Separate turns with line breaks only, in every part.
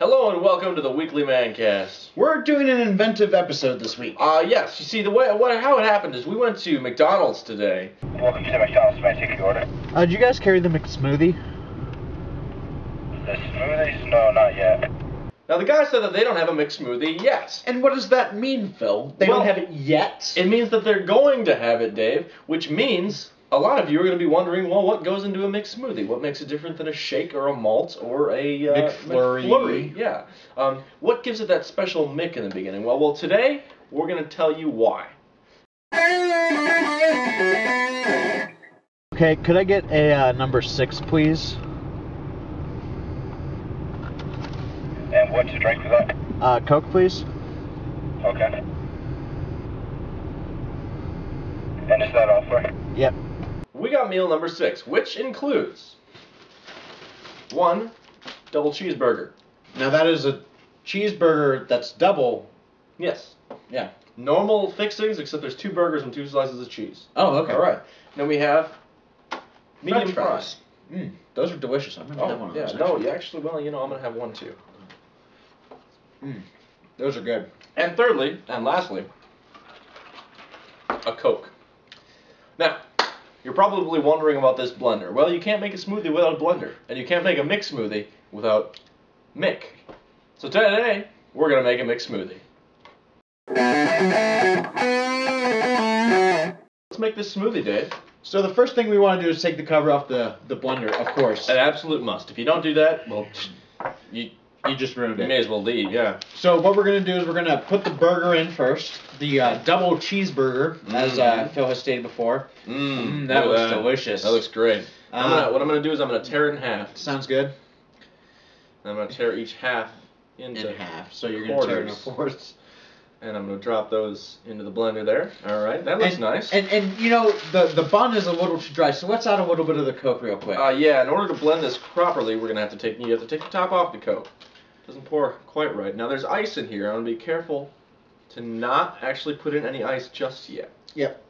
Hello and welcome to the weekly MANcast.
We're doing an inventive episode this week.
Yes, you see, how it happened is we went to McDonald's today.
Welcome to McDonald's. May I take your order?
Do you guys carry the McSmoothie?
The smoothies? No, not yet.
Now, the guy said that they don't have a McSmoothie yet.
And what does that mean, Phil? They don't have it yet?
It means that they're going to have it, Dave, which means a lot of you are going to be wondering, well, what goes into a McSmoothie? What makes it different than a shake or a malt or a McFlurry? Yeah. What gives it that special Mick in the beginning? Well, today we're going to tell you why.
Okay, could I get a number 6, please?
And what's the drink for that?
Coke, please.
Okay. And is that all for?
Yep.
We got meal number 6, which includes 1 double cheeseburger.
Now that is a cheeseburger that's double.
Yes.
Yeah.
Normal fixings, except there's 2 burgers and 2 slices of cheese.
Oh, okay.
All right. Then we have medium fries.
Those are delicious. I'm gonna have one of those.
Yeah. No, you actually, well, I'm gonna have one too.
Those are good.
And thirdly, and lastly, a Coke. Now, you're probably wondering about this blender. Well, you can't make a smoothie without a blender, and you can't make a mixed smoothie without Mick. So today, we're gonna make a mixed smoothie. Let's make this smoothie, Dave.
So the first thing we want to do is take the cover off the blender, of course.
An absolute must. If you don't do that, well,
You just ruined
you
it.
may as well leave, yeah.
So what we're going to do is we're going to put the burger in first. The double cheeseburger, as Phil has stated before. That looks delicious.
That looks great. What I'm going to do is I'm going to tear it in half.
Sounds good.
I'm going to tear each half into
half. So you're going to tear it into fourths.
And I'm going to drop those into the blender there. All right, that looks nice.
And you know, the bun is a little too dry, so let's add a little bit of the Coke real quick.
Yeah, in order to blend this properly, we're going to have to take the top off the Coke. Doesn't pour quite right. Now there's ice in here. I want to be careful to not actually put in any ice just yet.
Yep.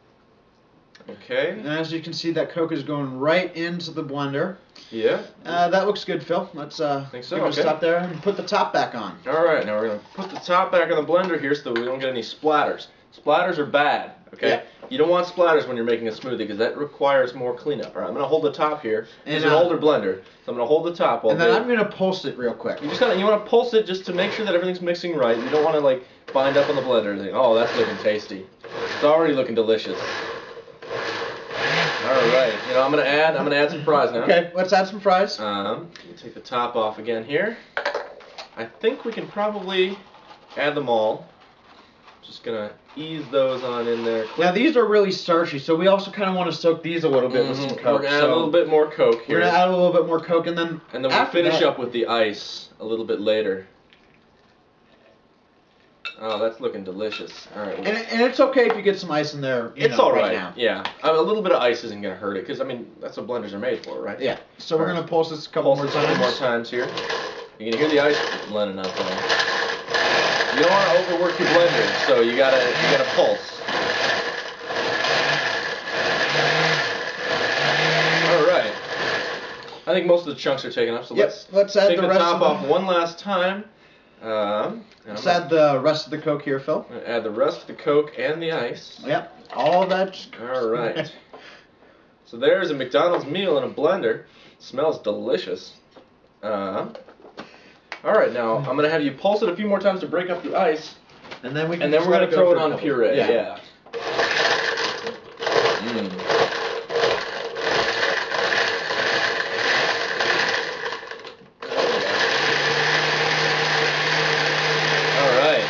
Okay.
And as you can see, that Coke is going right into the blender.
Yeah.
That looks good, Phil. Let's
think so.
give it a stop there and put the top back on.
All right. Now we're going to put the top back on the blender here so that we don't get any splatters. Splatters are bad. Okay.
Yeah.
You don't want splatters when you're making a smoothie because that requires more cleanup. All right. I'm going to hold the top here. It's an older blender, so I'm going to hold the top.
And then I'm going to pulse it real quick.
You want to pulse it just to make sure that everything's mixing right. You don't want to like bind up on the blender and think, oh, that's looking tasty. It's already looking delicious. All right. I'm going to add some fries now.
Okay. Let's add some fries.
Take the top off again here. I think we can probably add them all. Just gonna ease those on in there.
Now these are really starchy, so we also kind of want to soak these a little bit with some Coke.
We're gonna add a little bit more Coke here.
We're gonna add a little bit more Coke, and then
we'll finish up with the ice a little bit later. Oh, that's looking delicious. All right.
And it's okay if you get some ice in there.
It's all right.
Now.
Yeah. A little bit of ice isn't gonna hurt it, because that's what blenders are made for, right?
Yeah. So we're gonna pulse this a couple more
times here. You can hear the ice blending up there. You don't want to overwork your blender, so you gotta pulse. All right. I think most of the chunks are taken up, so let's
add
take
the
rest top off one last time.
Let's add the rest of the Coke here, Phil.
I'm gonna add the rest of the Coke and the ice.
Yep. All of that.
All right. So there's a McDonald's meal in a blender. Smells delicious. All right, now I'm gonna have you pulse it a few more times to break up the ice,
and then we're
gonna throw it on puree. Yeah. All right.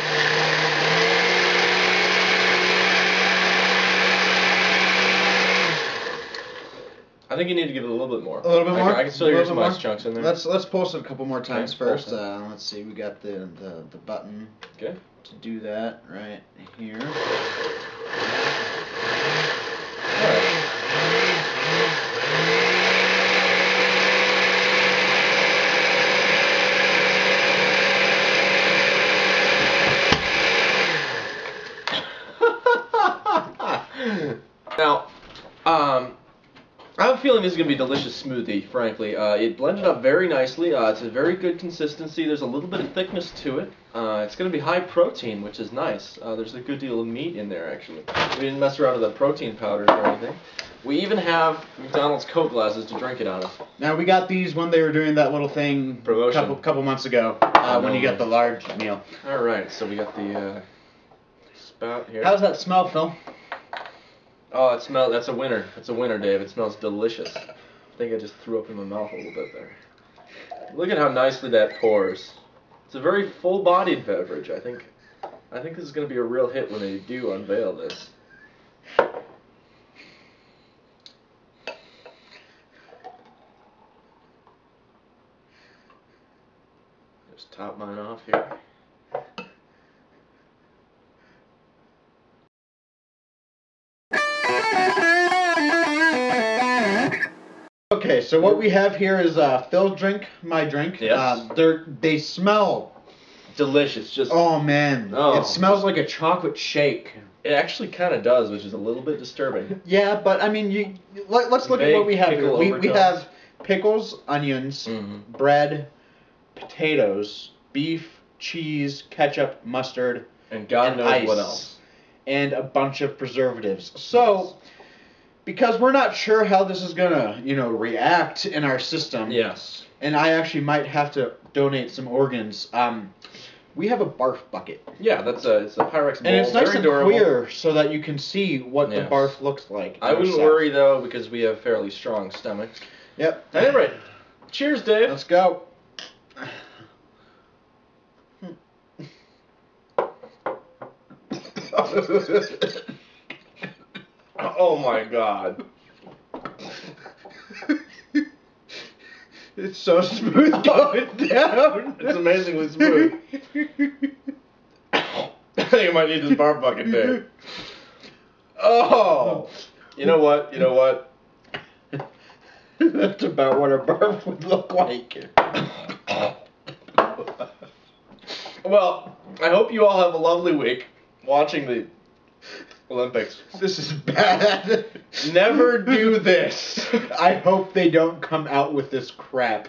I think you need to give it a little bit more.
A little bit more?
I can still hear some ice chunks in there.
Let's pulse it a couple more times first. Let's see, we got the button
to
do that right here.
Now, I have a a feeling this is going to be a delicious smoothie, frankly. It blended up very nicely. It's a very good consistency. There's a little bit of thickness to it. It's going to be high protein, which is nice. There's a good deal of meat in there, actually. We didn't mess around with the protein powders or anything. We even have McDonald's Coke glasses to drink it out of.
Now, we got these when they were doing that little thing
promotion
a couple months ago when you got the large meal.
All right, so we got the spout here.
How's that smell, Phil?
Oh, it smells. That's a winner. That's a winner, Dave. It smells delicious. I think I just threw up in my mouth a little bit there. Look at how nicely that pours. It's a very full-bodied beverage. I think this is going to be a real hit when they do unveil this. Just top mine off here.
Okay, so what we have here is Phil's drink, my drink.
Yes.
They smell
delicious. Just
oh man, it smells like a chocolate shake.
It actually kind of does, which is a little bit disturbing.
Yeah, but I mean, let's look at what we have here. We have pickles, onions, bread, potatoes, beef, cheese, ketchup, mustard,
and God knows
ice,
what else,
and a bunch of preservatives. So. Because we're not sure how this is gonna, react in our system.
Yes.
And I actually might have to donate some organs. We have a barf bucket.
Yeah, it's a Pyrex bowl.
And it's nice and
durable.
clear so that you can see what the barf looks like.
I wouldn't worry though because we have fairly strong stomachs.
Yep.
At any rate, cheers, Dave.
Let's go.
Oh my God.
It's so smooth going down.
It's amazingly smooth. I think I might need this barf bucket, Dave. Oh. You know what?
That's about what a barf would look like.
Well, I hope you all have a lovely week watching the Olympics.
This is bad.
Never do this.
I hope they don't come out with this crap.